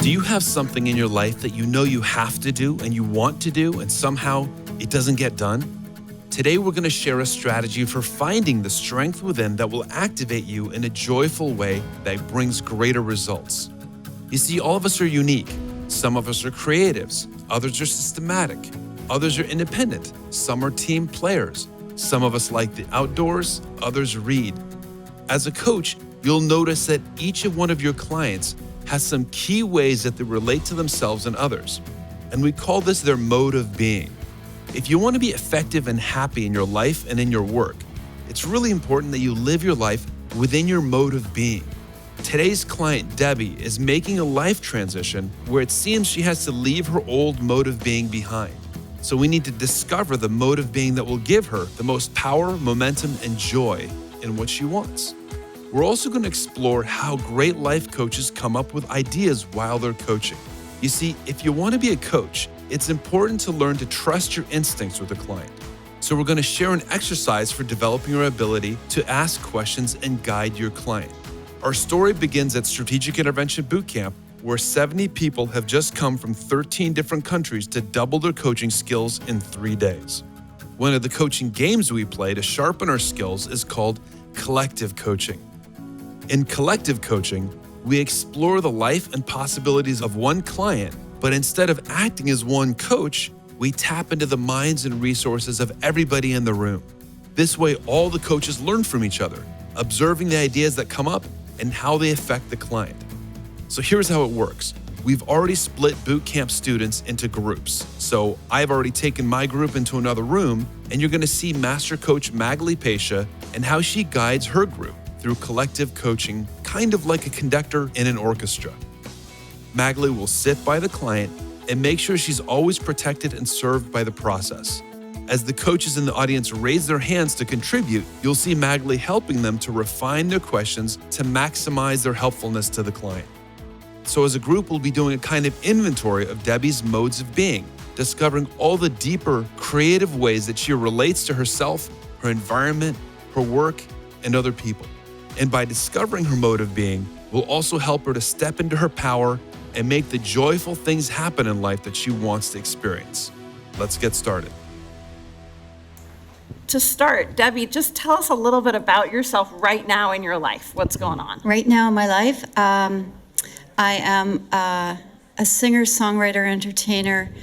Do you have something in your life that you know you have to do and you want to do and somehow it doesn't get done? Today we're going to share a strategy for finding the strength within that will activate you in a joyful way that brings greater results. You see, all of us are unique. Some of us are creatives, others are systematic, others are independent, some are team players. Some of us like the outdoors, others read. As a coach, you'll notice that each of one of your clients has some key ways that they relate to themselves and others. And we call this their mode of being. If you want to be effective and happy in your life and in your work, it's really important that you live your life within your mode of being. Today's client, Debbie, is making a life transition where it seems she has to leave her old mode of being behind. So we need to discover the mode of being that will give her the most power, momentum, and joy in what she wants. We're also going to explore how great life coaches come up with ideas while they're coaching. You see, if you want to be a coach, it's important to learn to trust your instincts with a client. So we're going to share an exercise for developing your ability to ask questions and guide your client. Our story begins at Strategic Intervention Bootcamp, where 70 people have just come from 13 different countries to double their coaching skills in 3 days. One of the coaching games we play to sharpen our skills is called collective coaching. In collective coaching, we explore the life and possibilities of one client, but instead of acting as one coach, we tap into the minds and resources of everybody in the room. This way, all the coaches learn from each other, observing the ideas that come up and how they affect the client. So here's how it works. We've already split bootcamp students into groups. So I've already taken my group into another room, and you're going to see Master Coach Magali Pesha and how she guides her group through collective coaching, kind of like a conductor in an orchestra. Magali will sit by the client and make sure she's always protected and served by the process. As the coaches in the audience raise their hands to contribute, you'll see Magali helping them to refine their questions to maximize their helpfulness to the client. So as a group, we'll be doing a kind of inventory of Debbie's modes of being, discovering all the deeper, creative ways that she relates to herself, her environment, her work, and other people. And by discovering her mode of being, we'll also help her to step into her power and make the joyful things happen in life that she wants to experience. Let's get started. To start, Debbie, just tell us a little bit about yourself right now in your life. What's going on? Right now in my life, I am a singer, songwriter, entertainer,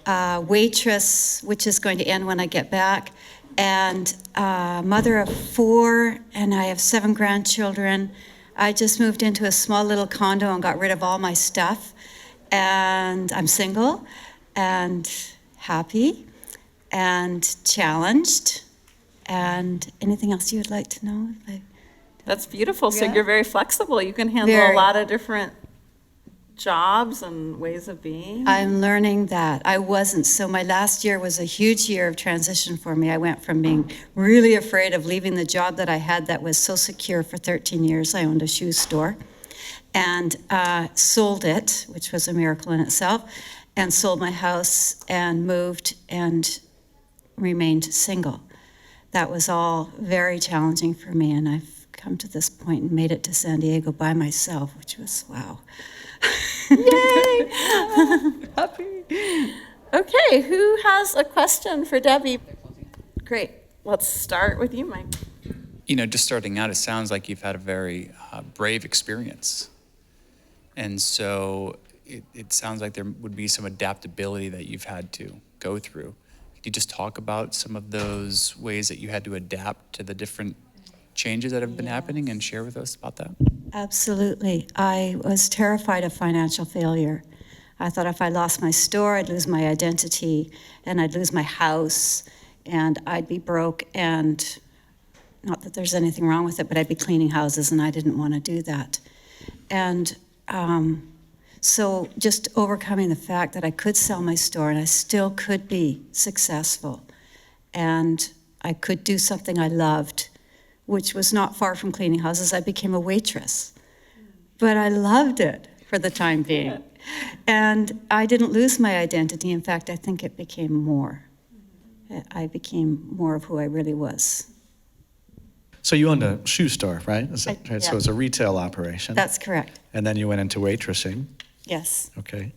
waitress, which is going to end when I get back, and mother of 4, and I have 7 grandchildren. I just moved into a small little condo and got rid of all my stuff, and I'm single and happy and challenged. And anything else you would like to know? That's beautiful. So Yeah. you're very flexible. You can handle Very. a lot of different jobs and ways of being. I'm learning that. I wasn't. So my last year was a huge year of transition for me. I went from being really afraid of leaving the job that I had that was so secure for 13 years. I owned a shoe store and sold it, which was a miracle in itself, and sold my house and moved and remained single. That was all very challenging for me, and I've come to this point and made it to San Diego by myself, which was wow. Yay! Happy. Okay, who has a question for Debbie? Great. Let's start with you, Mike. You know, just starting out, it sounds like you've had a very brave experience. And so it sounds like there would be some adaptability that you've had to go through. Could you just talk about some of those ways that you had to adapt to the different changes that have been happening and share with us about that? Absolutely. I was terrified of financial failure. I thought if I lost my store, I'd lose my identity, and I'd lose my house, and I'd be broke, and not that there's anything wrong with it, but I'd be cleaning houses, and I didn't want to do that. And so just overcoming the fact that I could sell my store, and I still could be successful, and I could do something I loved, which was not far from cleaning houses. I became a waitress, but I loved it for the time being. And I didn't lose my identity. In fact, I think it became more. I became more of who I really was. So you owned a shoe store, right? Is that I- right? yeah. So it's a retail operation. That's correct. And then you went into waitressing. Yes. Okay.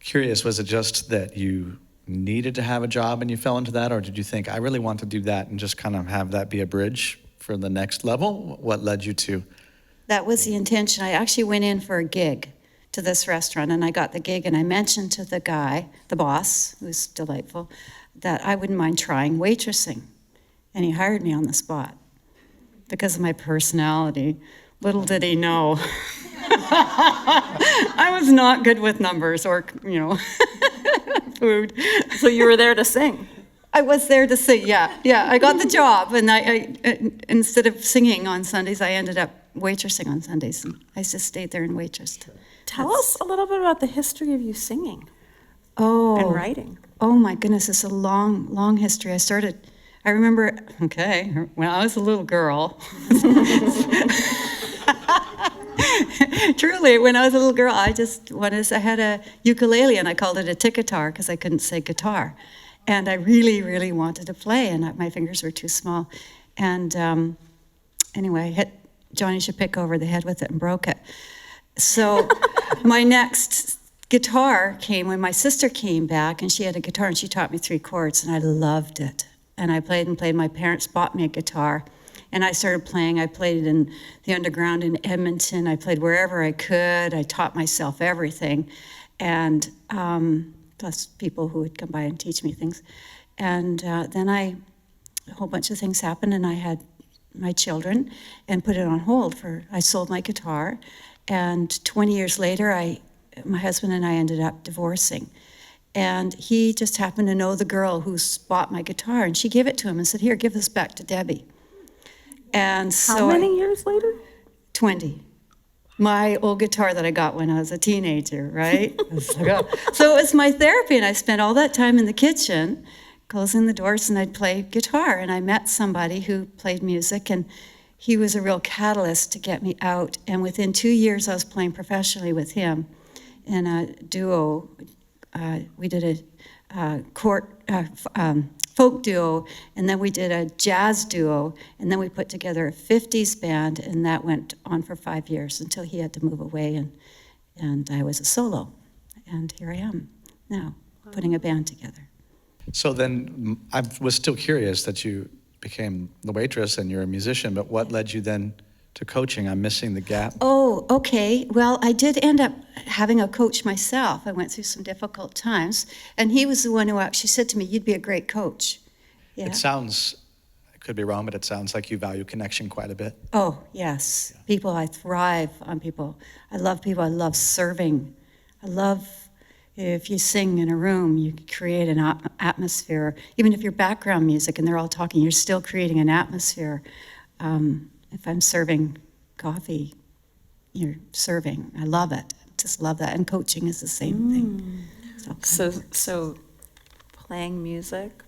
Curious, was it just that you needed to have a job and you fell into that, or did you think, I really want to do that and just kind of have that be a bridge for the next level? What led you to? That was the intention. I actually went in for a gig to this restaurant, and I got the gig, and I mentioned to the guy, the boss, who's delightful, that I wouldn't mind trying waitressing. And he hired me on the spot because of my personality. Little did he know. I was not good with numbers or, food. So you were there to sing. I was there to sing, yeah. I got the job, and I instead of singing on Sundays, I ended up waitressing on Sundays, and I just stayed there and waitressed. Tell us a little bit about the history of you singing Oh. and writing. Oh my goodness, it's a long, long history. I remember, when I was a little girl. Truly, when I was a little girl, I had a ukulele and I called it a tickatar because I couldn't say guitar. And I really, really wanted to play, and my fingers were too small. And anyway, I hit Johnny Shapik over the head with it and broke it. So my next guitar came when my sister came back, and she had a guitar, and she taught me 3 chords, and I loved it. And I played and played. My parents bought me a guitar, and I started playing. I played in the underground in Edmonton. I played wherever I could. I taught myself everything, and plus people who would come by and teach me things. And then a whole bunch of things happened, and I had my children and put it on hold I sold my guitar, and 20 years later, my husband and I ended up divorcing. And he just happened to know the girl who bought my guitar, and she gave it to him and said, "Here, give this back to Debbie." And so How many years later? 20. My old guitar that I got when I was a teenager, right? So it was my therapy, and I spent all that time in the kitchen, closing the doors, and I'd play guitar. And I met somebody who played music, and he was a real catalyst to get me out. And within 2 years, I was playing professionally with him in a duo. We did a folk duo, and then we did a jazz duo, and then we put together a 50s band, and that went on for 5 years until he had to move away, and I was a solo. And here I am now, putting a band together. So then I was still curious that you became the waitress and you're a musician, but what led you then to coaching? I'm missing the gap. Oh, okay. Well, I did end up having a coach myself. I went through some difficult times, and he was the one who actually said to me, "You'd be a great coach." Yeah. It sounds, I could be wrong, but it sounds like you value connection quite a bit. Oh, yes. People, I thrive on people. I love people. I love serving. I love if you sing in a room, you create an atmosphere. Even if you're background music and they're all talking, you're still creating an atmosphere. If I'm serving coffee, you're serving. I love it. Just love that. And coaching is the same thing. So playing music,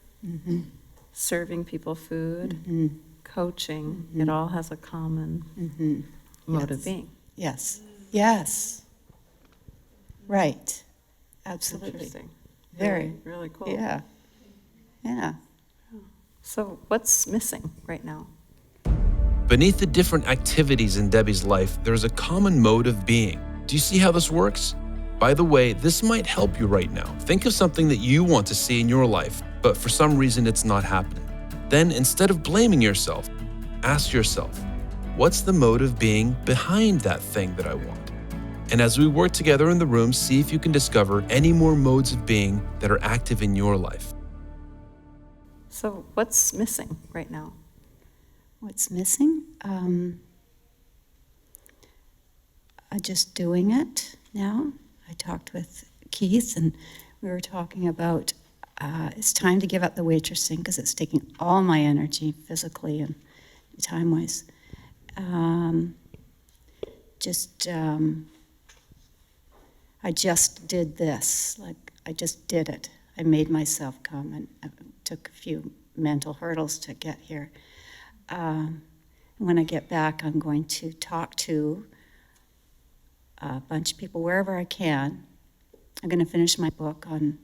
serving people food, coaching, it all has a common mode of being. Yes. Yes. Right. Absolutely. Interesting. Very. Really cool. Yeah. Yeah. So what's missing right now? Beneath the different activities in Debbie's life, there's a common mode of being. Do you see how this works? By the way, this might help you right now. Think of something that you want to see in your life, but for some reason it's not happening. Then instead of blaming yourself, ask yourself, what's the mode of being behind that thing that I want? And as we work together in the room, see if you can discover any more modes of being that are active in your life. So what's missing right now? What's missing? Just doing it now. I talked with Keith, and we were talking about it's time to give up the waitressing because it's taking all my energy physically and time-wise. I just did this. I just did it. I made myself come, and it took a few mental hurdles to get here. When I get back, I'm going to talk to a bunch of people wherever I can. I'm going to finish my book on,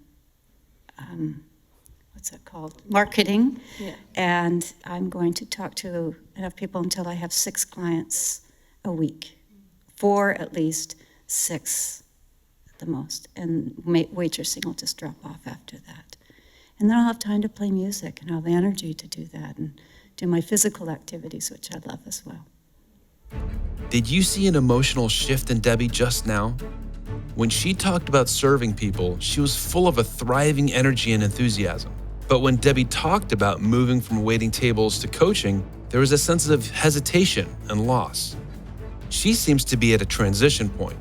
what's it called? Marketing. Yeah. And I'm going to talk to enough people until I have 6 clients a week. 4 at least, 6 at the most. And waitressing will just drop off after that. And then I'll have time to play music and I'll have the energy to do that and do my physical activities, which I love as well. Did you see an emotional shift in Debbie just now? When she talked about serving people, she was full of a thriving energy and enthusiasm. But when Debbie talked about moving from waiting tables to coaching, there was a sense of hesitation and loss. She seems to be at a transition point.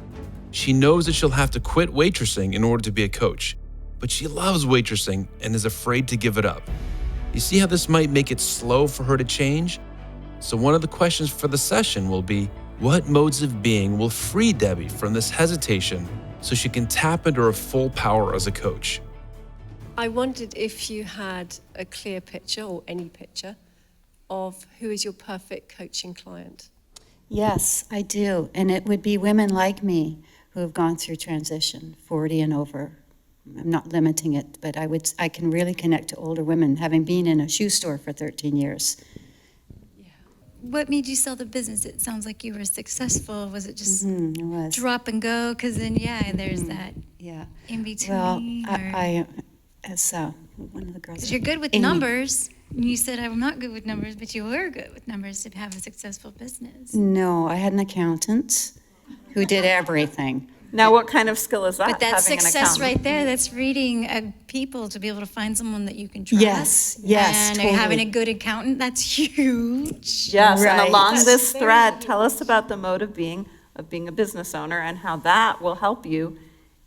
She knows that she'll have to quit waitressing in order to be a coach, but she loves waitressing and is afraid to give it up. You see how this might make it slow for her to change? So one of the questions for the session will be, what modes of being will free Debbie from this hesitation so she can tap into her full power as a coach? I wondered if you had a clear picture, or any picture, of who is your perfect coaching client. Yes, I do. And it would be women like me who have gone through transition, 40 and over. I'm not limiting it, but I can really connect to older women, having been in a shoe store for 13 years. What made you sell the business? It sounds like you were successful. Was it just It was. drop and go? Because then, there's that Yeah. in between. Well, or- as one of the girls. 'Cause you're good with Amy. numbers. You said I'm not good with numbers, but you were good with numbers to have a successful business. No, I had an accountant who did everything. Now, what kind of skill is that? But that's having an success accountant? right there. That's reading people to be able to find someone that you can trust. Yes, And totally. having a good accountant, that's huge. Yes, Right. and along That's this very thread, tell us about the mode of being a business owner and how that will help you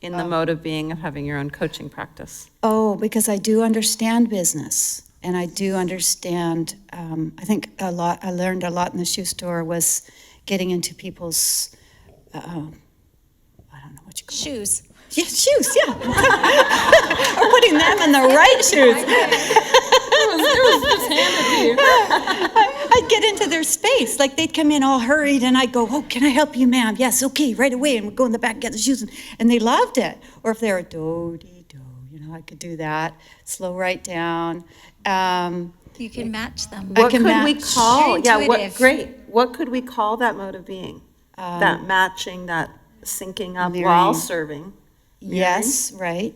in the mode of being of having your own coaching practice. Oh, because I do understand business, and I do understand, I think I learned a lot in the shoe store was getting into people's, I don't know what you call it. Shoes. Yeah, shoes, yeah. Or putting them in the right shoes. I'd get into their space, like they'd come in all hurried, and I'd go, "Oh, can I help you, ma'am?" "Yes, okay, right away." And we'd go in the back and get the shoes, and they loved it. Or if they were do-dee-do, I could do that. Slow right down. You can match them. What can could we match. call? Very Yeah, intuitive. great. What could we call that mode of being? That matching, that syncing up mirroring. while serving. Yes, right.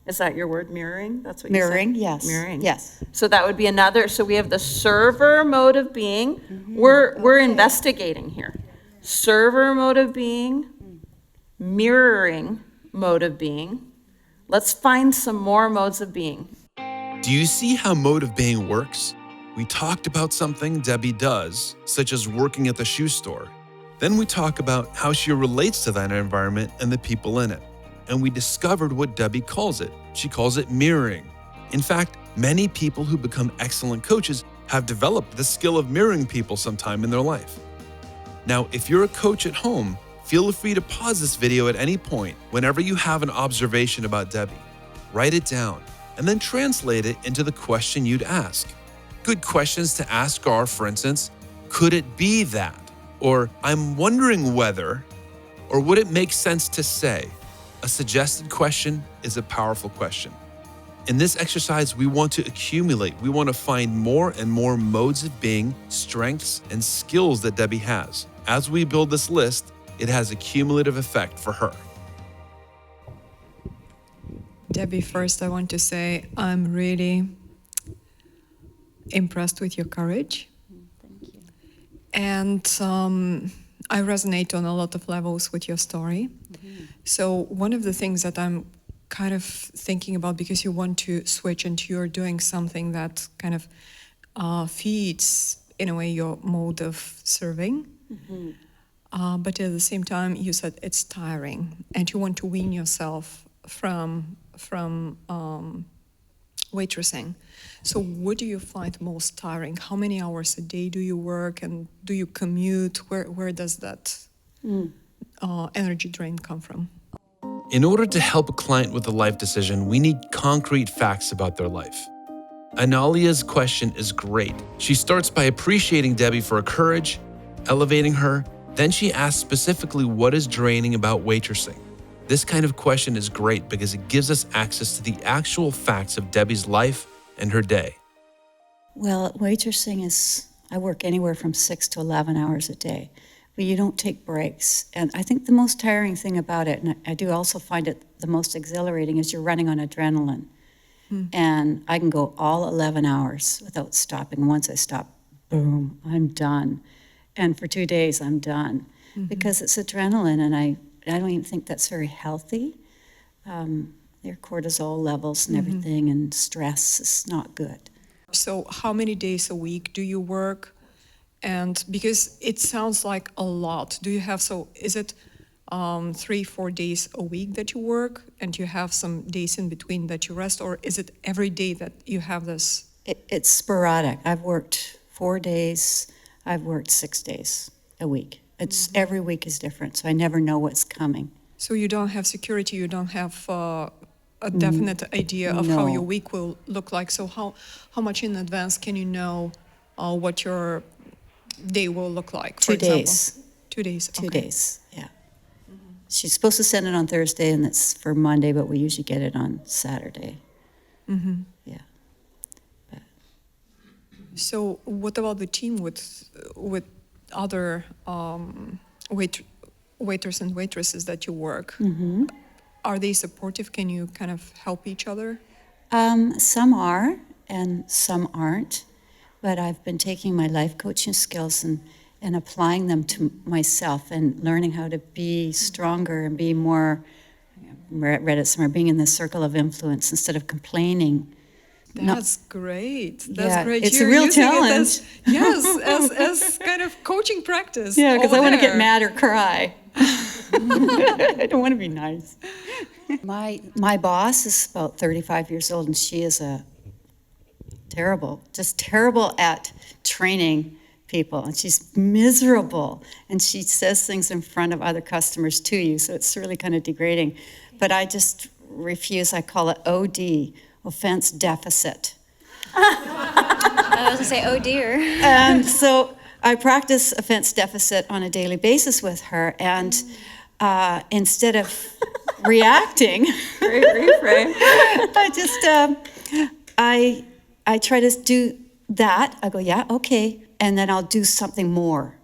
Is that your word, mirroring? That's what you said? Mirroring, yes. Mirroring. Yes. So that would be another, so we have the server mode of being. Mm-hmm. We're investigating here. Server mode of being, mirroring mode of being. Let's find some more modes of being. Do you see how mode of being works? We talked about something Debbie does, such as working at the shoe store. Then we talk about how she relates to that environment and the people in it. And we discovered what Debbie calls it. She calls it mirroring. In fact, many people who become excellent coaches have developed the skill of mirroring people sometime in their life. Now, if you're a coach at home, feel free to pause this video at any point whenever you have an observation about Debbie. Write it down and then translate it into the question you'd ask. Good questions to ask are, for instance, could it be that? Or I'm wondering whether, or would it make sense to say? A suggested question is a powerful question. In this exercise, we want to accumulate. We want to find more and more modes of being, strengths, and skills that Debbie has. As we build this list, it has a cumulative effect for her. Debbie, first I want to say I'm really impressed with your courage. Thank you. And I resonate on a lot of levels with your story. So one of the things that I'm kind of thinking about, because you want to switch and you're doing something that kind of feeds, in a way, your mode of serving. But at the same time, you said it's tiring and you want to wean yourself from waitressing. So what do you find most tiring? How many hours a day do you work, and do you commute? Where does that energy drain come from? In order to help a client with a life decision, we need concrete facts about their life. Analia's question is great. She starts by appreciating Debbie for her courage, elevating her. Then she asks specifically what is draining about waitressing. This kind of question is great because it gives us access to the actual facts of Debbie's life and her day. Well, waitressing I work anywhere from 6 to 11 hours a day. but you don't take breaks. And I think the most tiring thing about it, and I do also find it the most exhilarating, is you're running on adrenaline. And I can go all 11 hours without stopping. Once I stop, boom, I'm done. And for 2 days, I'm done. Because it's adrenaline, and I don't even think that's very healthy. Their cortisol levels and everything, and stress is not good. So how many days a week do you work? And because it sounds like a lot, do you have, so is it 3-4 days a week that you work and you have some days in between that you rest, or is it every day that you have this? It's sporadic. I've worked 4 days, I've worked 6 days a week. It's every week is different, so I never know what's coming. So you don't have security, you don't have a definite idea of how No. your week will look like. So how much in advance can you know what your day will look like, for 2 example? days. 2 days, 2 okay. days, yeah. She's supposed to send it on Thursday, and it's for Monday, but we usually get it on Saturday. Yeah. So what about the team with other waiters and waitresses that you work? Are they supportive? Can you kind of help each other? Some are, and some aren't. But I've been taking my life coaching skills and applying them to myself and learning how to be stronger and be more, I read it somewhere, being in the circle of influence instead of complaining. That's great. That's Yeah, great. it's a You're real using it challenge. as, yes, as kind of coaching practice. Yeah, because I over want to get there. mad or cry. I don't want to be nice. My boss is about 35 years old, and she is just terrible at training people, and she's miserable, and she says things in front of other customers to you, so it's really kind of degrading. But I just refuse. I call it OD, offense deficit. I was gonna say, oh dear. And so I practice offense deficit on a daily basis with her, and instead of reacting, Great reframe. I just I try to do that. I go, yeah, okay, and then I'll do something more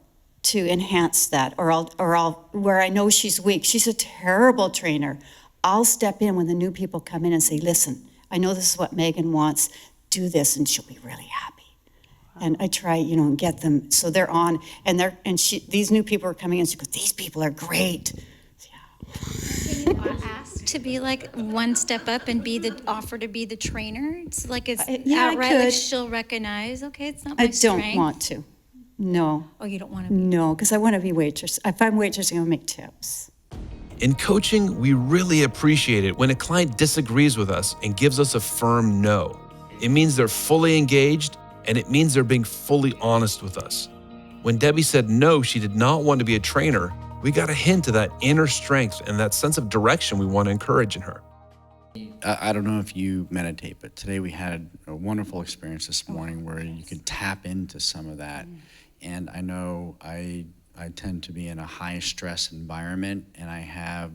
to enhance that, or I'll where I know she's weak. She's a terrible trainer. I'll step in when the new people come in and say, listen, I know this is what Megan wants. Do this, and she'll be really happy. And I try, and get them so they're on, and these new people are coming in. She goes, these people are great. Can you ask to be like one step up and offer to be the trainer? It's like it's yeah, I outright, like could. she'll recognize, okay, it's not my I don't strength. want to. No, Oh, you don't want to be. no, because I want to be waitress. If I'm waitressing, I'll make tips. In coaching, we really appreciate it when a client disagrees with us and gives us a firm no. It means they're fully engaged, and it means they're being fully honest with us. When Debbie said no, she did not want to be a trainer, we got a hint of that inner strength and that sense of direction we want to encourage in her. I don't know if you meditate, but today we had a wonderful experience this morning where you could tap into some of that. And I know I tend to be in a high stress environment, and I have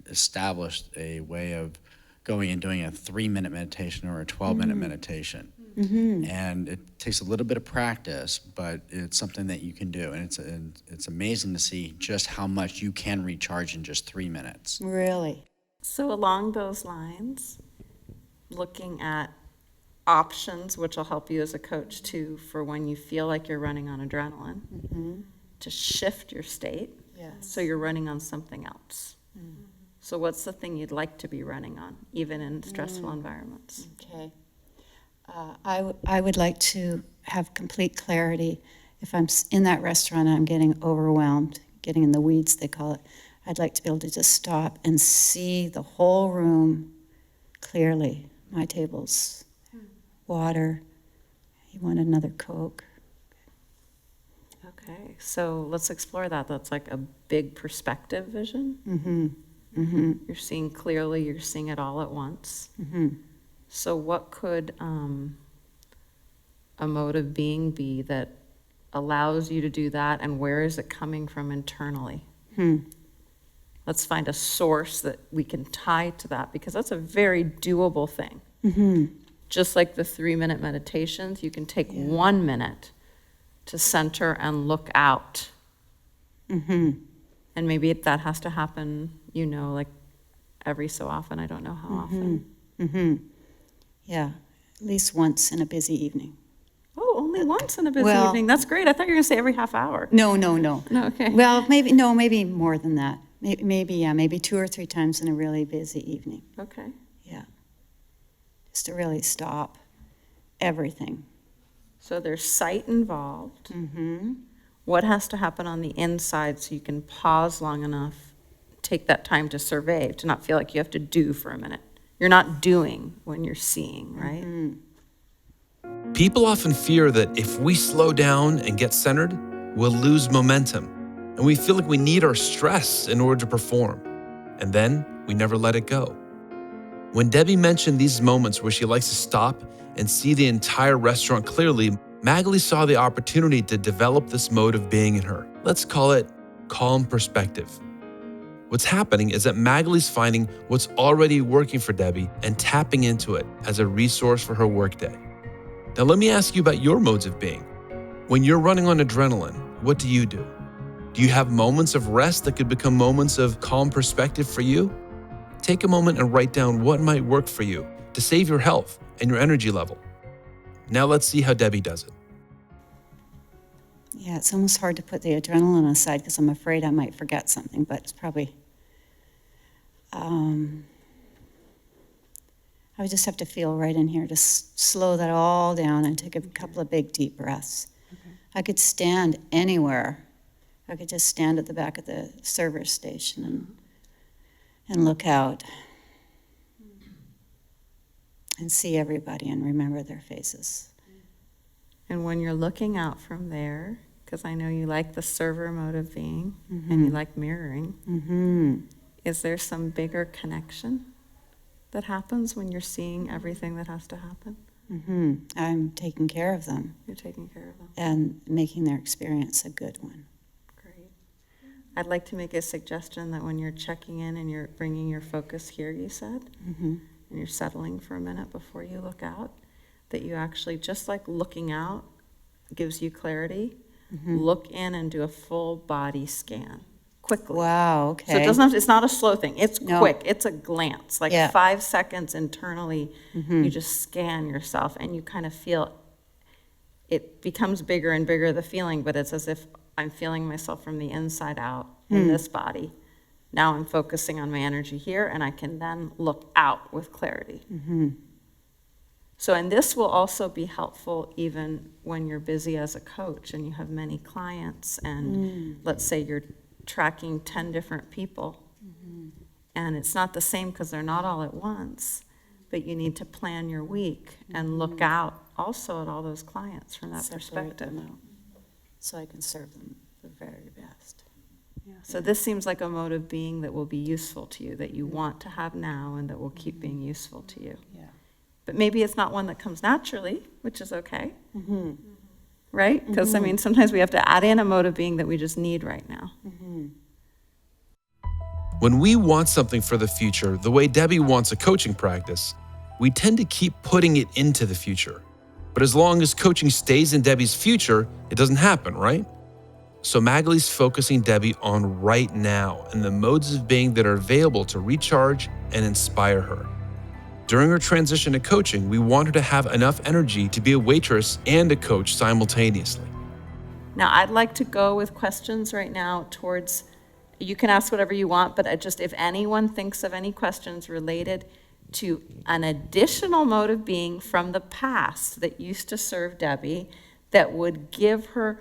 established a way of going and doing a 3-minute meditation or a 12-minute meditation. And it takes a little bit of practice, but it's something that you can do. And it's amazing to see just how much you can recharge in just 3 minutes. Really. So along those lines, looking at options, which will help you as a coach too, for when you feel like you're running on adrenaline, to shift your state. Yes. So you're running on something else. So what's the thing you'd like to be running on, even in stressful environments? Okay. I would like to have complete clarity. If I'm in that restaurant and I'm getting overwhelmed, getting in the weeds, they call it, I'd like to be able to just stop and see the whole room clearly. My table's water. You want another Coke? Okay, so let's explore that. That's like a big perspective vision. You're seeing clearly, you're seeing it all at once. So what could a mode of being be that allows you to do that, and where is it coming from internally? Let's find a source that we can tie to that, because that's a very doable thing. Just like the 3-minute meditations, you can take 1 minute to center and look out Mm-hmm. And maybe that has to happen, like every so often. I don't know how often. Mm-hmm. Yeah, at least once in a busy evening. Oh, only once in a busy Well- evening. That's great. I thought you were going to say every half hour. No. No, okay. Well, maybe more than that. Maybe 2 or 3 times in a really busy evening. Okay. Yeah. Just to really stop everything. So there's sight involved. Mm-hmm. What has to happen on the inside so you can pause long enough, take that time to survey, to not feel like you have to do for a minute? You're not doing when you're seeing, right? Mm-hmm. People often fear that if we slow down and get centered, we'll lose momentum. And we feel like we need our stress in order to perform. And then we never let it go. When Debbie mentioned these moments where she likes to stop and see the entire restaurant clearly, Magali saw the opportunity to develop this mode of being in her. Let's call it calm perspective. What's happening is that Magali's finding what's already working for Debbie and tapping into it as a resource for her workday. Now let me ask you about your modes of being. When you're running on adrenaline, what do you do? Do you have moments of rest that could become moments of calm perspective for you? Take a moment and write down what might work for you to save your health and your energy level. Now let's see how Debbie does it. Yeah, it's almost hard to put the adrenaline aside because I'm afraid I might forget something, but it's probably, I would just have to feel right in here to slow that all down and take a couple of big deep breaths. Okay. I could stand anywhere. I could just stand at the back of the service station and look out and see everybody and remember their faces. And when you're looking out from there, because I know you like the server mode of being and you like mirroring, Mm-hmm. is there some bigger connection that happens when you're seeing everything that has to happen? Mm-hmm. I'm taking care of them You're taking care of them. and making their experience a good one. Great. I'd like to make a suggestion that when you're checking in and you're bringing your focus here, you said, Mm-hmm. and you're settling for a minute before you look out, that you actually, just like looking out gives you clarity, look in and do a full body scan quickly. Wow, okay. So it doesn't have to, it's not a slow thing. It's No. quick. It's a glance. Like Yeah. 5 seconds internally, you just scan yourself and you kind of feel it becomes bigger and bigger, the feeling, but it's as if I'm feeling myself from the inside out in this body. Now I'm focusing on my energy here and I can then look out with clarity. So, and this will also be helpful even when you're busy as a coach and you have many clients and let's say you're tracking 10 different people. And it's not the same because they're not all at once, but you need to plan your week and look out also at all those clients from that Separate perspective. them out so I can serve them the very best. So this seems like a mode of being that will be useful to you, that you want to have now and that will keep being useful to you. Yeah. But maybe it's not one that comes naturally, which is okay. Right? Because I mean, sometimes we have to add in a mode of being that we just need right now. When we want something for the future, the way Debbie wants a coaching practice, we tend to keep putting it into the future. But as long as coaching stays in Debbie's future, it doesn't happen, right? So Magali's focusing Debbie on right now and the modes of being that are available to recharge and inspire her. During her transition to coaching, we want her to have enough energy to be a waitress and a coach simultaneously. Now, I'd like to go with questions right now towards, you can ask whatever you want, but if anyone thinks of any questions related to an additional mode of being from the past that used to serve Debbie, that would give her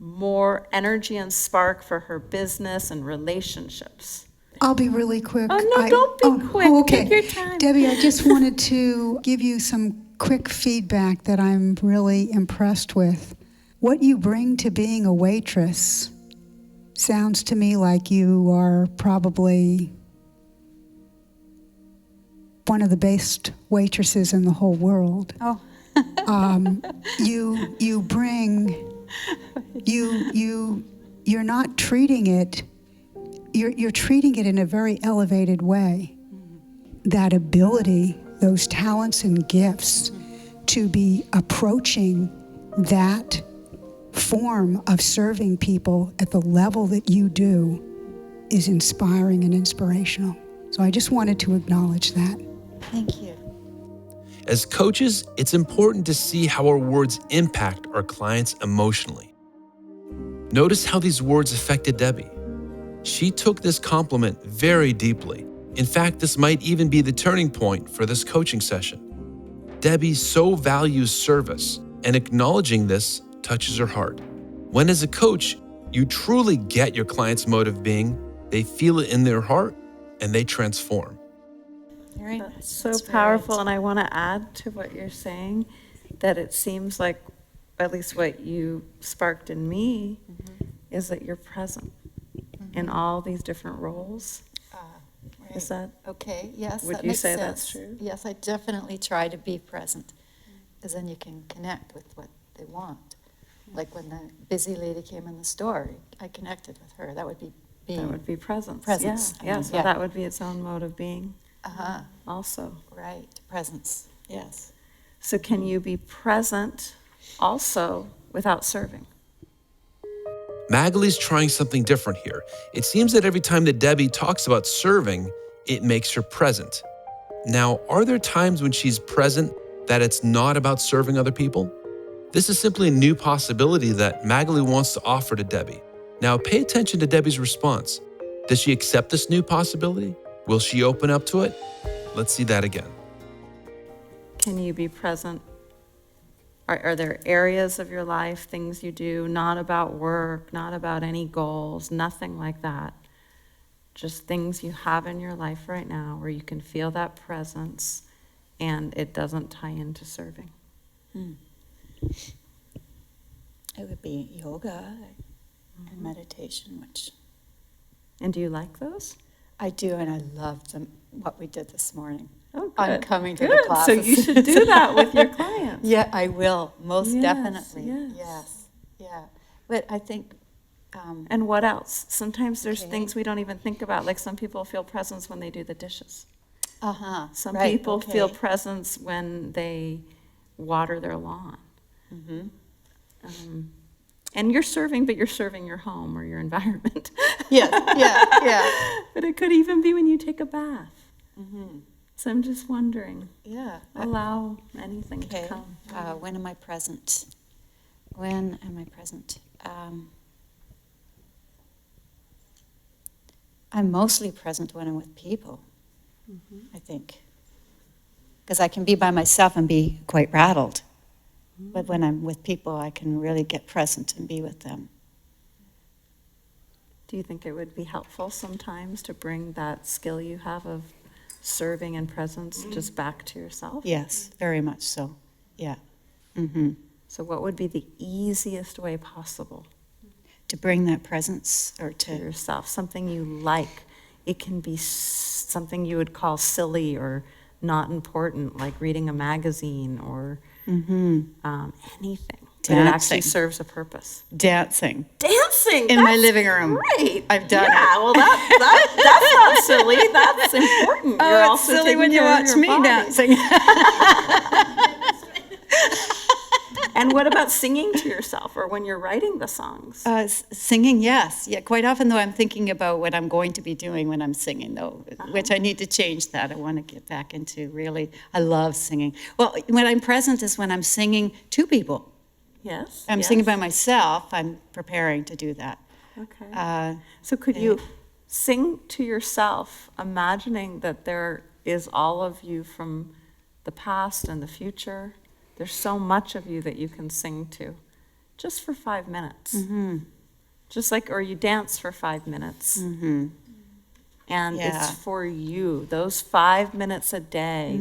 more energy and spark for her business and relationships. I'll be really quick. Oh, no, don't be quick. Okay. Take your time. Debbie, I just wanted to give you some quick feedback that I'm really impressed with. What you bring to being a waitress sounds to me like you are probably one of the best waitresses in the whole world. Oh. You bring, you're not treating it, you're treating it in a very elevated way. That ability, those talents and gifts to be approaching that form of serving people at the level that you do is inspiring and inspirational. So I just wanted to acknowledge that. Thank you. As coaches, it's important to see how our words impact our clients emotionally. Notice how these words affected Debbie. She took this compliment very deeply. In fact, this might even be the turning point for this coaching session. Debbie so values service, and acknowledging this touches her heart. When as a coach, you truly get your client's motive being, they feel it in their heart, and they transform. Very That's nice. so That's very powerful, and I want to add to what you're saying, that it seems like, at least what you sparked in me, is that you're present in all these different roles. Right. Is that, Okay, yes, would that you makes say sense. that's true? Yes, I definitely try to be present, because then you can connect with what they want. Like when the busy lady came in the store, I connected with her. That would be being. that would be presence. Presence. Yeah, so Yeah. that would be its own mode of being Uh-huh, also. right, presence, yes. So can you be present also without serving? Magali's trying something different here. It seems that every time that Debbie talks about serving, it makes her present. Now, are there times when she's present that it's not about serving other people? This is simply a new possibility that Magali wants to offer to Debbie. Now, pay attention to Debbie's response. Does she accept this new possibility? Will she open up to it? Let's see that again. Can you be present? Are there areas of your life, things you do, not about work, not about any goals, nothing like that? Just things you have in your life right now where you can feel that presence and it doesn't tie into serving. It would be yoga and meditation, which And do you like those? I do, and I love them, what we did this morning. Oh, I'm good. coming to the Good. classes. So you should do that with your clients. Yeah, I will, most Yes, definitely. yes. Yes, yeah. But I think, And what else? Sometimes there's Okay. things we don't even think about, like some people feel presence when they do the dishes. uh-huh. Some right, people feel okay. presence when they water their lawn. Mm-hmm. And you're serving, but you're serving your home or your environment. Yes, yeah. But it could even be when you take a bath. Mm-hmm. So I'm just wondering, Yeah. allow anything Okay. to come. When am I present? When am I present? I'm mostly present when I'm with people, I think. Because I can be by myself and be quite rattled. But when I'm with people, I can really get present and be with them. Do you think it would be helpful sometimes to bring that skill you have of serving and presence just back to yourself? Yes, very much so. Yeah. Mm-hmm. So what would be the easiest way possible To bring that presence or to to. yourself? Something you like. It can be something you would call silly or not important, like reading a magazine or anything. But it actually Dancing. serves a purpose. Dancing. Dancing In my that's living room. Great. I've done yeah, it. well, that's not silly. That's important. Oh, You're it's also silly taking when you care of watch your me body. dancing. And what about singing to yourself or when you're writing the songs? Singing, yes. Yeah, quite often, though, I'm thinking about what I'm going to be doing when I'm singing, though, which I need to change that. I want to get back into really, I love singing. Well, when I'm present is when I'm singing to people. Yes. I'm yes. singing by myself. I'm preparing to do that. Okay. So could you sing to yourself, imagining that there is all of you from the past and the future? There's so much of you that you can sing to, just for 5 minutes. Mm-hmm. Just like, or you dance for 5 minutes. Mm-hmm. And Yeah. it's for you, those 5 minutes a day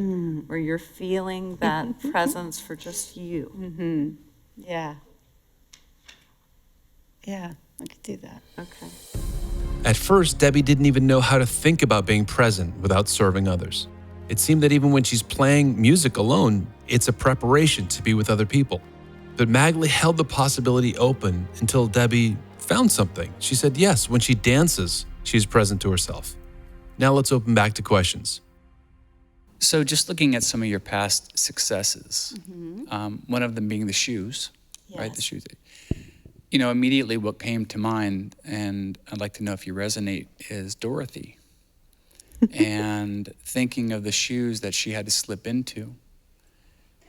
where you're feeling that presence for just you. Mm-hmm. Yeah. Yeah, I could do that. Okay. At first, Debbie didn't even know how to think about being present without serving others. It seemed that even when she's playing music alone, it's a preparation to be with other people. But Magali held the possibility open until Debbie found something. She said yes, when she dances, she's present to herself. Now let's open back to questions. So just looking at some of your past successes, one of them being the shoes, right? Yes. The shoes. You know, immediately what came to mind, and I'd like to know if you resonate, is Dorothy. And thinking of the shoes that she had to slip into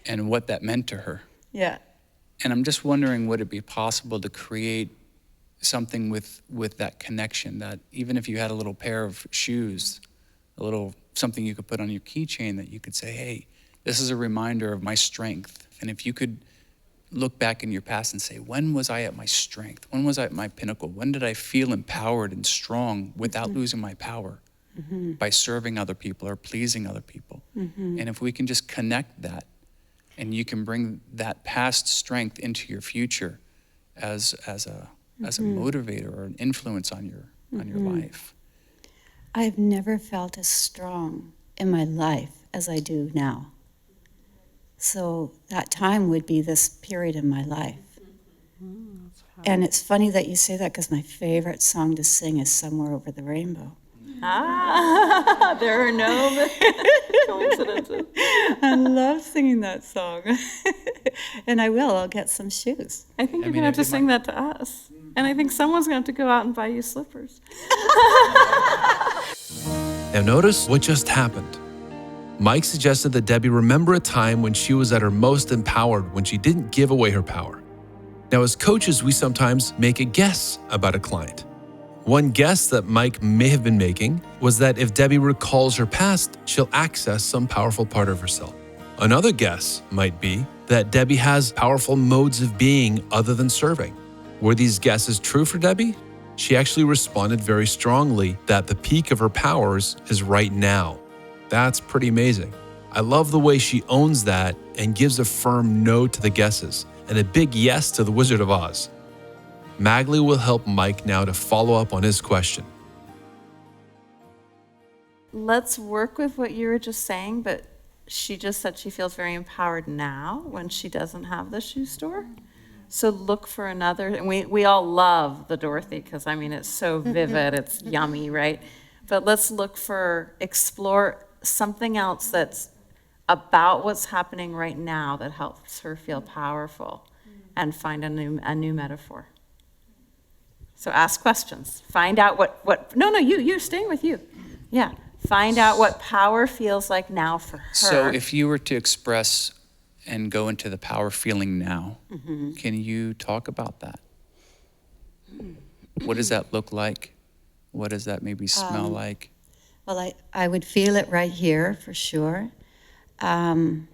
and what that meant to her. Yeah. And I'm just wondering, would it be possible to create something with that connection, that even if you had a little pair of shoes, a little something you could put on your keychain that you could say, hey, this is a reminder of my strength. And if you could look back in your past and say, when was I at my strength? When was I at my pinnacle? When did I feel empowered and strong without losing my power by serving other people or pleasing other people? And if we can just connect that, and you can bring that past strength into your future as a motivator or an influence on your life. I've never felt as strong in my life as I do now. So that time would be this period in my life. And it's funny that you say that, because my favorite song to sing is Somewhere Over the Rainbow. Ah, there are no coincidences. I love singing that song. And I will. I'll get some shoes. I think you're going to have to sing that to us. And I think someone's going to have to go out and buy you slippers. Now notice what just happened. Mike suggested that Debbie remember a time when she was at her most empowered, when she didn't give away her power. Now, as coaches, we sometimes make a guess about a client. One guess that Mike may have been making was that if Debbie recalls her past, she'll access some powerful part of herself. Another guess might be that Debbie has powerful modes of being other than serving. Were these guesses true for Debbie? She actually responded very strongly that the peak of her powers is right now. That's pretty amazing. I love the way she owns that and gives a firm no to the guesses and a big yes to the Wizard of Oz. Magali will help Mike now to follow up on his question. Let's work with what you were just saying, but she just said she feels very empowered now when she doesn't have the shoe store. So look for another, and we all love the Dorothy, because I mean, it's so vivid, it's yummy, right? But let's explore something else that's about what's happening right now that helps her feel powerful, and find a new metaphor. So ask questions. Find out you're staying with you. Yeah. Find out what power feels like now for her. So if you were to express and go into the power feeling now, can you talk about that? What does that look like? What does that maybe smell like? Well, I would feel it right here for sure. I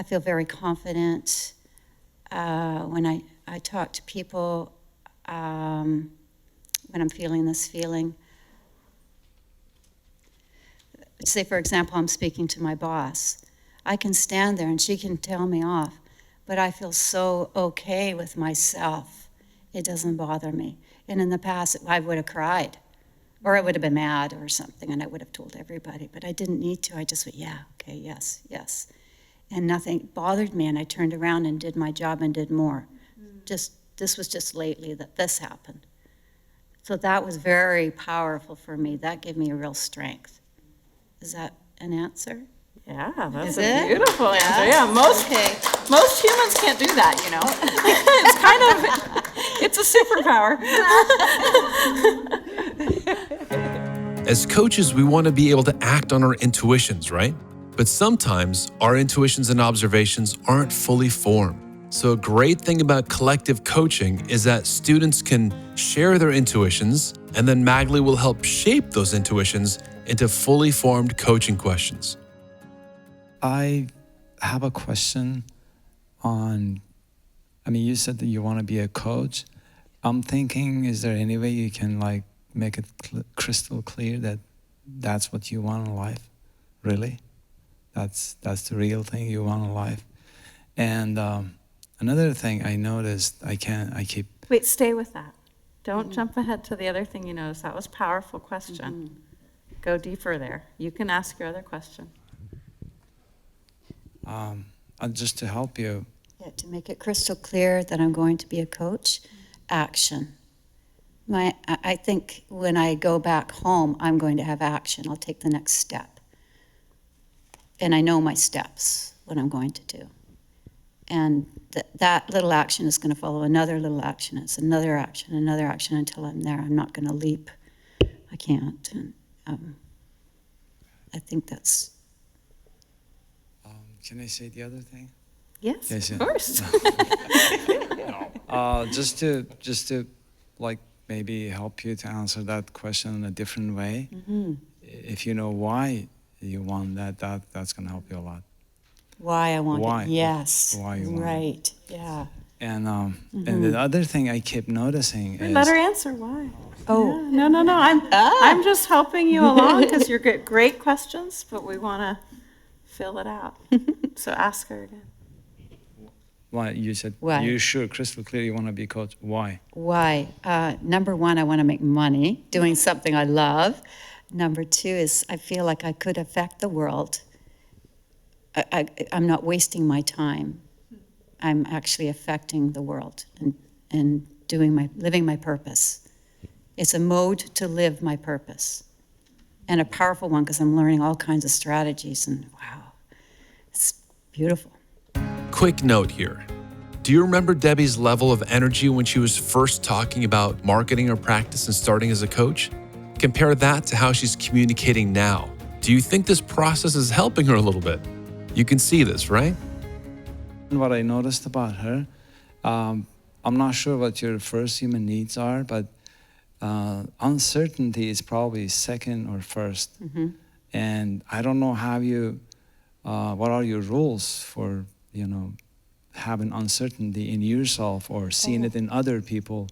feel very confident when I talk to people, when I'm feeling this feeling. Say, for example, I'm speaking to my boss. I can stand there and she can tell me off, but I feel so okay with myself. It doesn't bother me. And in the past, I would have cried, or I would have been mad or something, and I would have told everybody, but I didn't need to. I just went, yeah, okay, yes, yes. And nothing bothered me, and I turned around and did my job and did more. This was just lately that this happened. So that was very powerful for me. That gave me a real strength. Is that an answer? Yeah, that's Is a it? beautiful answer. Yeah, most humans can't do that, you know. It's a superpower. As coaches, we want to be able to act on our intuitions, right? But sometimes our intuitions and observations aren't fully formed. So a great thing about collective coaching is that students can share their intuitions, and then Magali will help shape those intuitions into fully formed coaching questions. I have a question on, you said that you want to be a coach. I'm thinking, is there any way you can make it crystal clear that that's what you want in life? Really? That's the real thing you want in life? And another thing I noticed, Wait, stay with that. Don't jump ahead to the other thing you noticed. That was a powerful question. Go deeper there. You can ask your other question. just to help you. Yeah, to make it crystal clear that I'm going to be a coach, action. I think when I go back home, I'm going to have action. I'll take the next step. And I know my steps, what I'm going to do. And that little action is going to follow another little action. It's another action until I'm there. I'm not going to leap. I can't. And I think that's. Can I say the other thing? Yes, Yes, of yeah. course. Just to like maybe help you to answer that question in a different way. If you know why you want that's going to help you a lot. Why I want Why? it. Yes. Why you want it. Right. Yeah. And the other thing I keep noticing is Let her answer why. Oh. Yeah, no. I'm just helping you along because you're great questions, but we want to fill it out. So ask her again. why you said Why? you sure crystal clear you want to be a coach. Why? Why? Number one, I want to make money doing something I love. Number two is I feel like I could affect the world. I'm not wasting my time. I'm actually affecting the world and living my purpose. It's a mode to live my purpose, and a powerful one because I'm learning all kinds of strategies, and wow, it's beautiful. Quick note here. Do you remember Debbie's level of energy when she was first talking about marketing her practice and starting as a coach? Compare that to how she's communicating now. Do you think this process is helping her a little bit? You can see this, right? What I noticed about her, I'm not sure what your first human needs are, but uncertainty is probably second or first. And I don't know how you, what are your rules for, having uncertainty in yourself or seeing it in other people,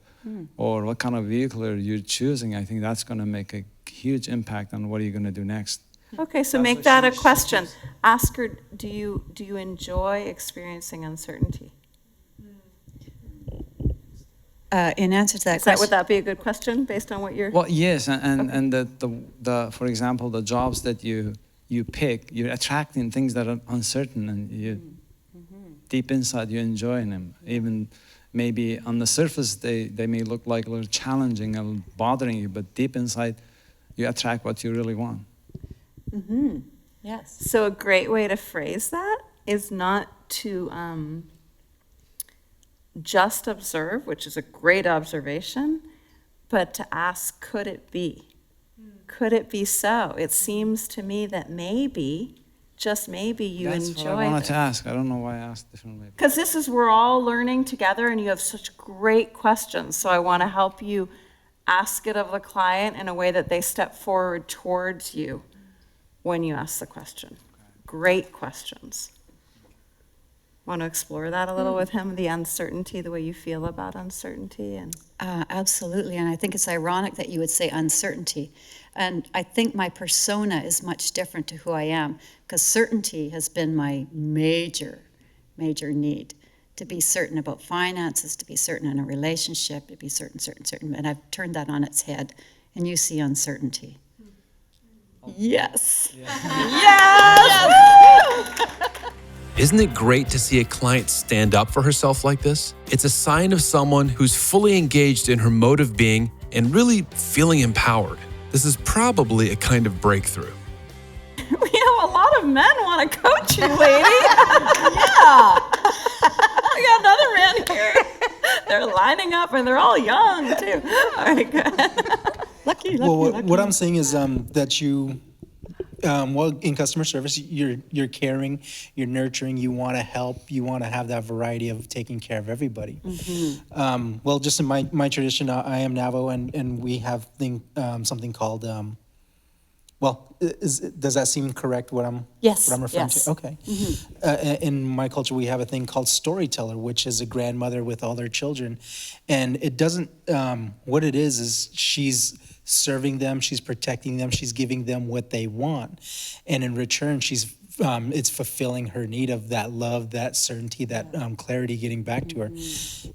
or what kind of vehicle you're choosing. I think that's going to make a huge impact on what are you going to do next. Okay, so make that a question. Ask her, do you enjoy experiencing uncertainty? In answer to that Would question, that be a good question based on what you're? Well, yes, and the for example, the jobs that you pick, you're attracting things that are uncertain, and you deep inside you enjoying them. Even maybe on the surface they may look like a little challenging and bothering you, but deep inside you attract what you really want. yes. So a great way to phrase that is not to just observe, which is a great observation, but to ask, could it be? Could it be so? It seems to me that maybe, just maybe, you That's enjoy what I wanted this. to ask. I don't know why I asked differently. Because we're all learning together and you have such great questions. So I want to help you ask it of the client in a way that they step forward towards you when you ask the question. Great questions. Want to explore that a little with him, the uncertainty, the way you feel about uncertainty? And Absolutely, and I think it's ironic that you would say uncertainty. And I think my persona is much different to who I am, because certainty has been my major need. To be certain about finances, to be certain in a relationship, to be certain. And I've turned that on its head, and you see uncertainty. Yes. Isn't it great to see a client stand up for herself like this? It's a sign of someone who's fully engaged in her mode of being and really feeling empowered. This is probably a kind of breakthrough. we have a lot of men want to coach you, lady. Yeah. I got another man here. They're lining up and they're all young too. All right, good. Lucky. What I'm saying is that you, in customer service, you're caring, you're nurturing, you want to help, you want to have that variety of taking care of everybody. Well, just in my tradition, I am Navajo, and we have something called. Does that seem correct? What I'm referring Yes. to? Okay. In my culture, we have a thing called storyteller, which is a grandmother with all their children, and it doesn't. What it is she's serving them, she's protecting them, she's giving them what they want, and in return, it's fulfilling her need of that love, that certainty, that clarity, getting back to her,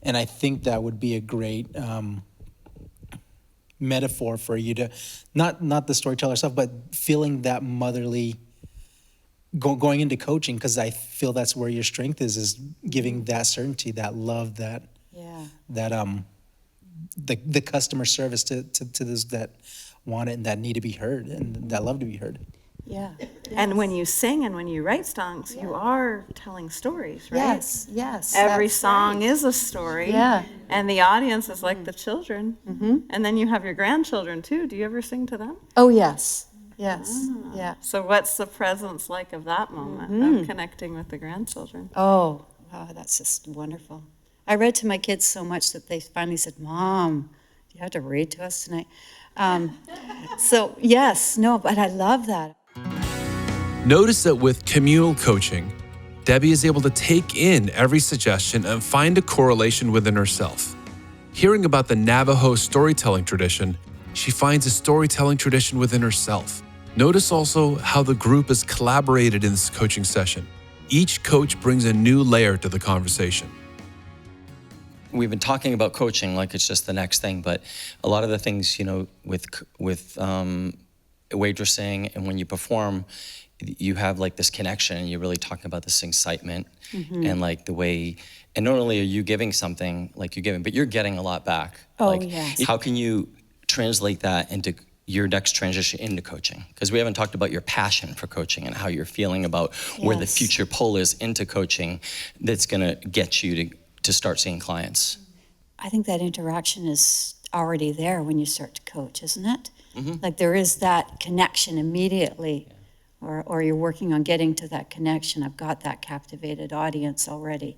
and I think that would be a great. Metaphor for you to not the storyteller stuff, but feeling that motherly going into coaching, because I feel that's where your strength is giving that certainty, that love, that the customer service to those that want it and that need to be heard and that love to be heard. Yeah. And when you sing and when you write songs, you are telling stories, right? Yes. Every that's song right. is a story. Yeah. And the audience is like the children. And then you have your grandchildren too. Do you ever sing to them? Oh, yes. Yes. Yeah. So what's the presence like of that moment of connecting with the grandchildren? Oh, wow, that's just wonderful. I read to my kids so much that they finally said, Mom, do you have to read to us tonight? So, yes, no, but I love that. Notice that with communal coaching, Debbie is able to take in every suggestion and find a correlation within herself. Hearing about the Navajo storytelling tradition, she finds a storytelling tradition within herself. Notice also how the group has collaborated in this coaching session. Each coach brings a new layer to the conversation. We've been talking about coaching like it's just the next thing, but a lot of the things, with waitressing and when you perform, you have like this connection and you're really talking about this excitement and like the way, and not only are you giving something like you're giving, but you're getting a lot back. Oh, like, yes. How can you translate that into your next transition into coaching? Because we haven't talked about your passion for coaching and how you're feeling about where the Yes. future pull is into coaching that's gonna get you to start seeing clients. I think that interaction is already there when you start to coach, isn't it? Mhm. Like there is that connection immediately, or you're working on getting to that connection. I've got that captivated audience already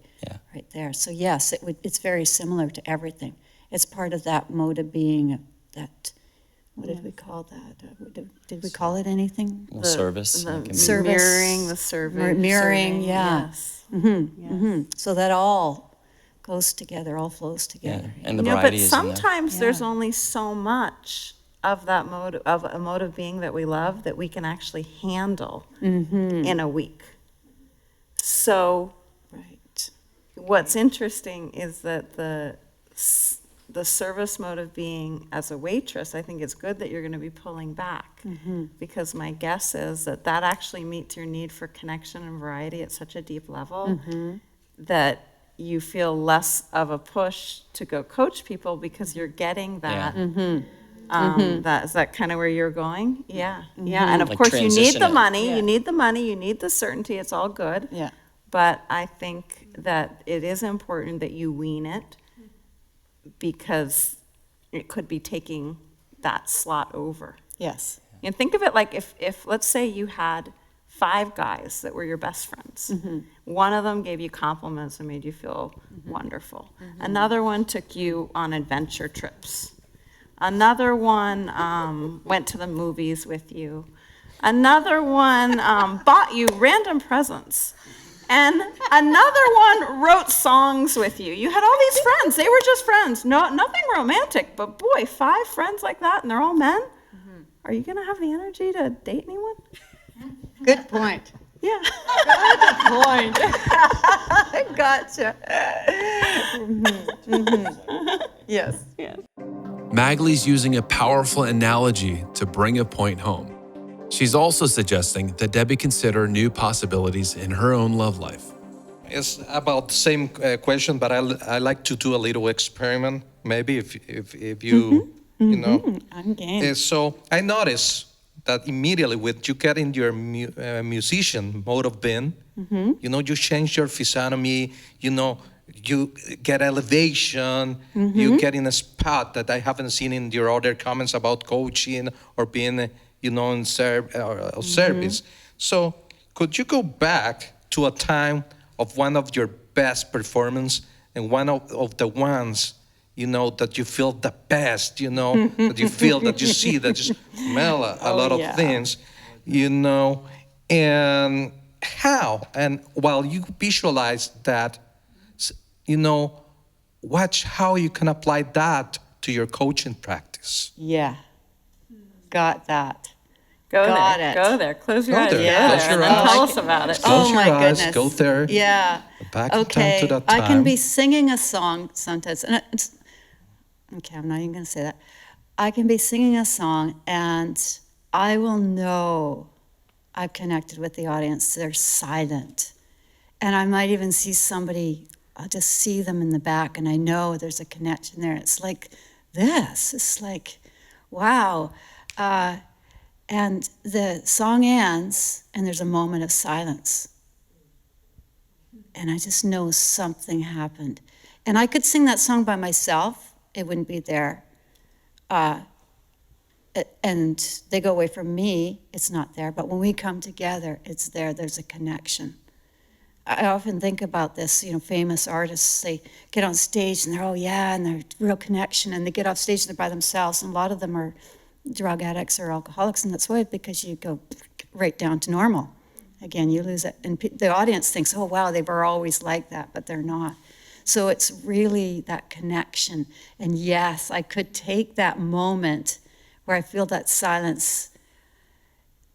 right there. So yes, it's very similar to everything. It's part of that mode of being, that, what did we call that? Did we call it anything? Well, service. The it can be- Service. mirroring, the serving. Mirroring, serving, yeah. Yes. So that all goes together, all flows Yeah, together. and the But variety is in there. sometimes there's Yeah. only so much of that mode, of a mode of being that we love, that we can actually handle in a week. So Right. what's interesting is that the service mode of being as a waitress, I think it's good that you're going to be pulling back, because my guess is that that actually meets your need for connection and variety at such a deep level that you feel less of a push to go coach people because you're getting that. Is that kind of where you're going? Yeah, yeah. And of Like course, you need transition the it. money. You need the money. You need the certainty. It's all good. Yeah. But I think that it is important that you wean it, because it could be taking that slot over. Yes. And think of it like if let's say you had 5 guys that were your best friends. One of them gave you compliments and made you feel wonderful. Another one took you on adventure trips. Another one went to the movies with you. Another one bought you random presents. And another one wrote songs with you. You had all these friends. They were just friends. No, nothing romantic. But boy, 5 friends like that, and they're all men. Are you going to have the energy to date anyone? Good point. Yeah. Good point. Gotcha. Yes. Magley's using a powerful analogy to bring a point home. She's also suggesting that Debbie consider new possibilities in her own love life. It's about the same question, but I like to do a little experiment. Maybe if you I'm game. So I notice that immediately when you get in your musician mode of being, you change your physiognomy. You get elevation. You get in a spot that I haven't seen in your other comments about coaching or being in service. So could you go back to a time of one of your best performance and one of the ones, that you feel the best, that you feel, that you see, that you smell a lot of things, and how, and while you visualize that, watch how you can apply that to your coaching practice. Yeah. Got that. Got it. Go there. Close your Go eyes. there. Yeah. Close your And eyes. tell us about it. Close Oh your my eyes, goodness. go there. Yeah. Back in Okay. time to that I can time. be singing a song sometimes, and okay, I'm not even going to say that. I can be singing a song, and I will know I've connected with the audience. They're silent, and I might even see somebody. I'll just see them in the back, and I know there's a connection there. It's like this. It's like, wow. And the song ends, and there's a moment of silence. And I just know something happened. And I could sing that song by myself, it wouldn't be there. And they go away from me, it's not there. But when we come together, it's there, there's a connection. I often think about this, famous artists, they get on stage and they're, oh yeah, and they're real connection, and they get off stage and they're by themselves, and a lot of them are drug addicts or alcoholics, and that's why, because you go right down to normal. Again, you lose it. And the audience thinks, oh wow, they were always like that, but they're not. So it's really that connection. And yes, I could take that moment where I feel that silence.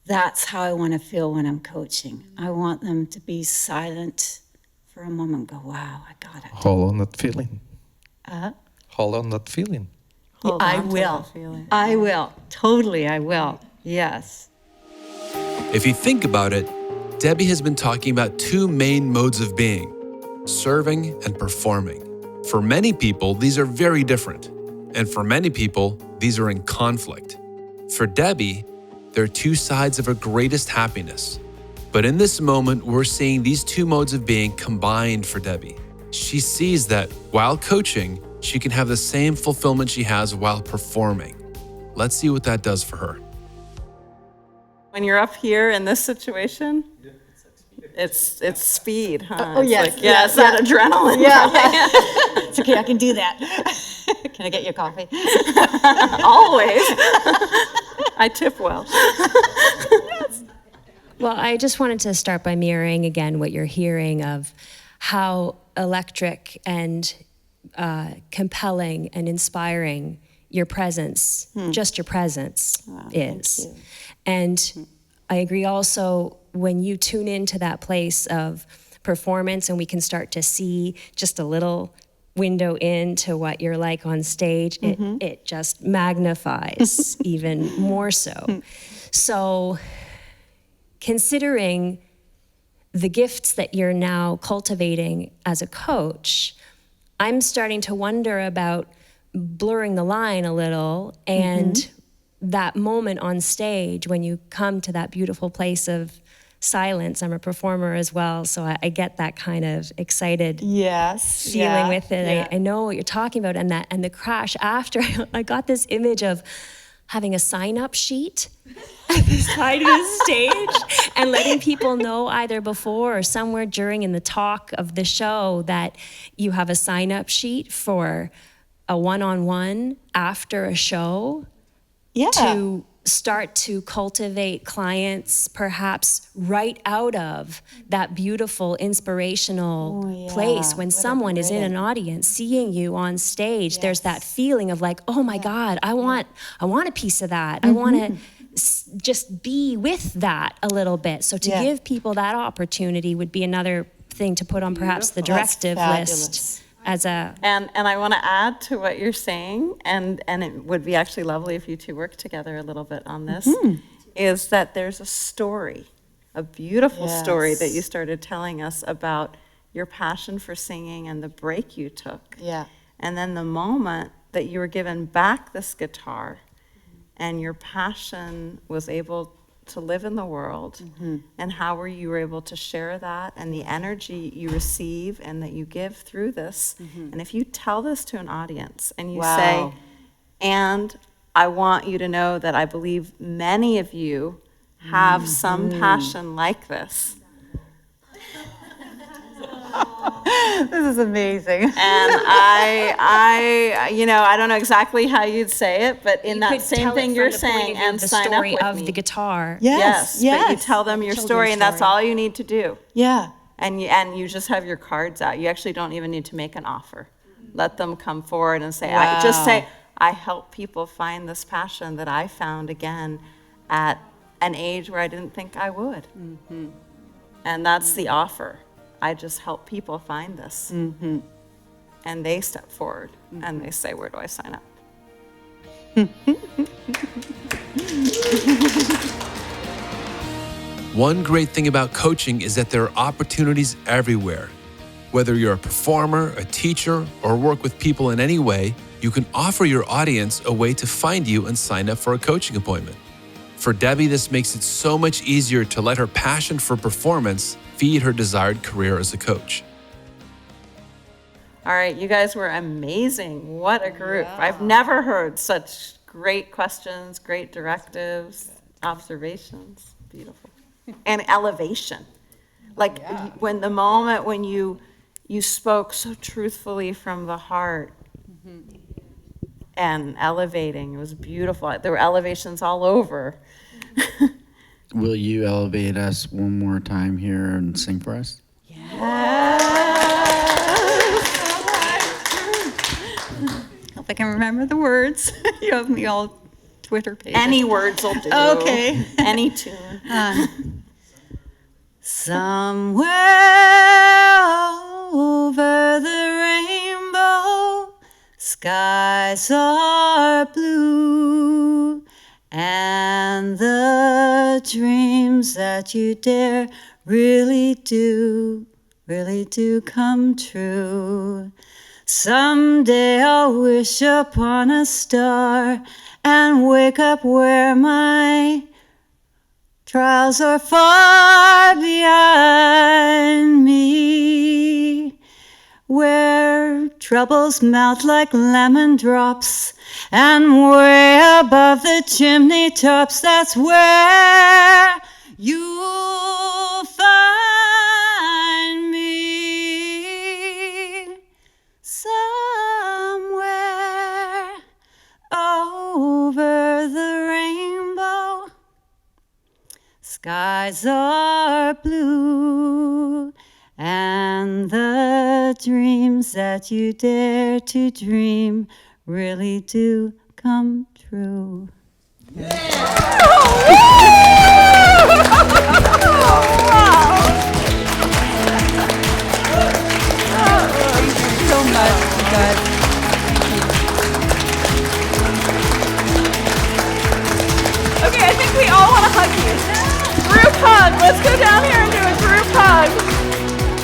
That's how I want to feel when I'm coaching. I want them to be silent for a moment and go, wow, I got it. Hold on that feeling. Uh-huh. Hold on that feeling. I will. I will. Totally, I will. Yes. If you think about it, Debbie has been talking about two main modes of being, serving and performing. For many people, these are very different. And for many people, these are in conflict. For Debbie, they're two sides of her greatest happiness. But in this moment, we're seeing these two modes of being combined for Debbie. She sees that while coaching, she can have the same fulfillment she has while performing. Let's see what that does for her. When you're up here in this situation, it's speed, huh? Oh, It's yes. like, yeah, it's that adrenaline. Yeah. It's okay, I can do that. Can I get you a coffee? Always. I tip well. Well, I just wanted to start by mirroring again what you're hearing of how electric and compelling and inspiring your presence, just your presence is. And I agree also when you tune into that place of performance and we can start to see just a little window into what you're like on stage, it just magnifies even more so. So considering the gifts that you're now cultivating as a coach, I'm starting to wonder about blurring the line a little and that moment on stage when you come to that beautiful place of silence. I'm a performer as well, so I get that kind of excited feeling with it. Yeah. I know what you're talking about, and the crash after. I got this image of having a sign-up sheet at the side of the stage and letting people know either before or somewhere during in the talk of the show that you have a sign-up sheet for a one-on-one after a show to start to cultivate clients perhaps right out of that beautiful inspirational place when someone is in an audience seeing you on stage. There's that feeling of like, oh my God, I want a piece of that. I want to just be with that a little bit. So to give people that opportunity would be another thing to put on perhaps the directive list. As a and I want to add to what you're saying, and it would be actually lovely if you two work together a little bit on this, is that there's a story, a beautiful story that you started telling us about your passion for singing and the break you took. Yeah. And then the moment that you were given back this guitar and your passion was able to live in the world, and how you were able to share that and the energy you receive and that you give through this. And if you tell this to an audience and you say, and I want you to know that I believe many of you have some passion like this. This is amazing. And I don't know exactly how you'd say it, but in that same thing you're saying, and the sign story up with of me. the guitar. Yes, but you tell them your Children's story, and that's story. all you need to do. Yeah. And you just have your cards out. You actually don't even need to make an offer. Let them come forward and say, I help people find this passion that I found again at an age where I didn't think I would. And that's the offer. I just help people find this. And they step forward and they say, where do I sign up? One great thing about coaching is that there are opportunities everywhere. Whether you're a performer, a teacher, or work with people in any way, you can offer your audience a way to find you and sign up for a coaching appointment. For Debbie, this makes it so much easier to let her passion for performance feed her desired career as a coach. All right, you guys were amazing. What a group. I've never heard such great questions, great directives, observations. Beautiful. And elevation. Like when the moment when you spoke so truthfully from the heart and elevating, it was beautiful. There were elevations all over. Will you elevate us one more time here and sing for us? Hope I can remember the words. You have me all Twitter pages. Any words will do. Okay. Any tune. Somewhere over the rainbow, skies are blue, and the dreams that you dare really do come true. Someday I'll wish upon a star and wake up where my trials are far behind me, where troubles melt like lemon drops, and way above the chimney tops, that's where you'll find me. Somewhere over the rainbow, skies are blue, and the dreams that you dare to dream really do come true. So much, guys. Okay, I think we all want to hug you. Group hug. Let's go down here and do a group hug.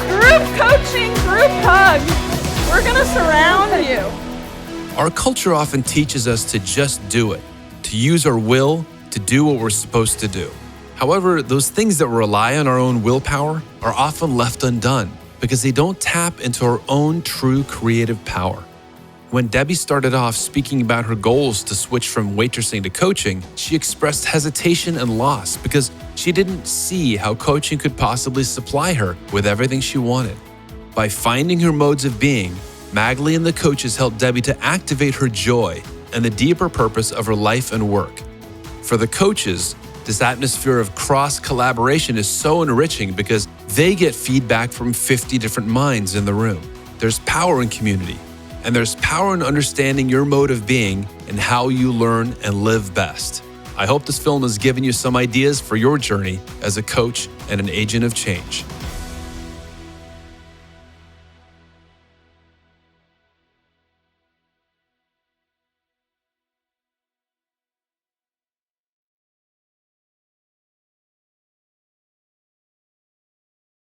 Group coaching, group hug. We're going to surround you. Our culture often teaches us to just do it, to use our will to do what we're supposed to do. However, those things that rely on our own willpower are often left undone because they don't tap into our own true creative power. When Debbie started off speaking about her goals to switch from waitressing to coaching, she expressed hesitation and loss because she didn't see how coaching could possibly supply her with everything she wanted. By finding her modes of being, Magali and the coaches helped Debbie to activate her joy and the deeper purpose of her life and work. For the coaches, this atmosphere of cross-collaboration is so enriching because they get feedback from 50 different minds in the room. There's power in community, and there's power in understanding your mode of being and how you learn and live best. I hope this film has given you some ideas for your journey as a coach and an agent of change.